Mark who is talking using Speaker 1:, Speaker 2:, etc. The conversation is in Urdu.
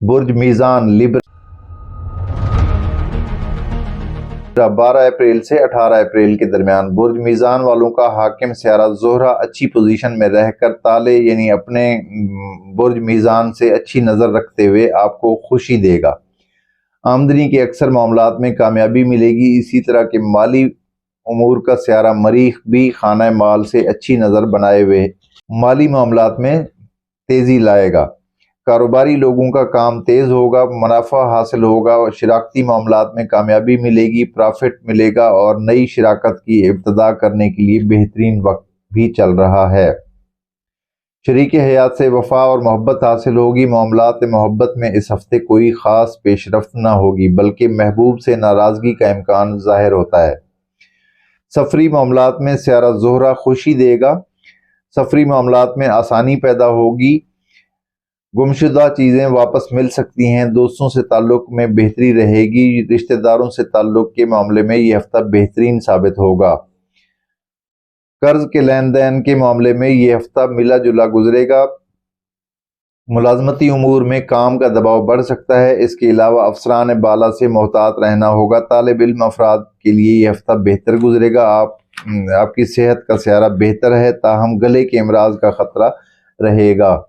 Speaker 1: برج میزان لیبرا 12 اپریل سے 18 اپریل کے درمیان برج میزان والوں کا حاکم سیارہ زہرہ اچھی پوزیشن میں رہ کر تالے یعنی اپنے برج میزان سے اچھی نظر رکھتے ہوئے آپ کو خوشی دے گا۔ آمدنی کے اکثر معاملات میں کامیابی ملے گی۔ اسی طرح کے مالی امور کا سیارہ مریخ بھی خانہ مال سے اچھی نظر بنائے ہوئے مالی معاملات میں تیزی لائے گا۔ کاروباری لوگوں کا کام تیز ہوگا، منافع حاصل ہوگا، شراکتی معاملات میں کامیابی ملے گی، پرافٹ ملے گا اور نئی شراکت کی ابتدا کرنے کے لیے بہترین وقت بھی چل رہا ہے۔ شریک حیات سے وفا اور محبت حاصل ہوگی۔ معاملات محبت میں اس ہفتے کوئی خاص پیش رفت نہ ہوگی بلکہ محبوب سے ناراضگی کا امکان ظاہر ہوتا ہے۔ سفری معاملات میں سیارہ زہرہ خوشی دے گا۔ سفری معاملات میں آسانی پیدا ہوگی، گمشدہ چیزیں واپس مل سکتی ہیں، دوستوں سے تعلق میں بہتری رہے گی، رشتہ داروں سے تعلق کے معاملے میں یہ ہفتہ بہترین ثابت ہوگا۔ قرض کے لین دین کے معاملے میں یہ ہفتہ ملا جلا گزرے گا۔ ملازمتی امور میں کام کا دباؤ بڑھ سکتا ہے، اس کے علاوہ افسران بالا سے محتاط رہنا ہوگا۔ طالب علم افراد کے لیے یہ ہفتہ بہتر گزرے گا۔ آپ کی صحت کا سیارہ بہتر ہے، تاہم گلے کے امراض کا خطرہ رہے گا۔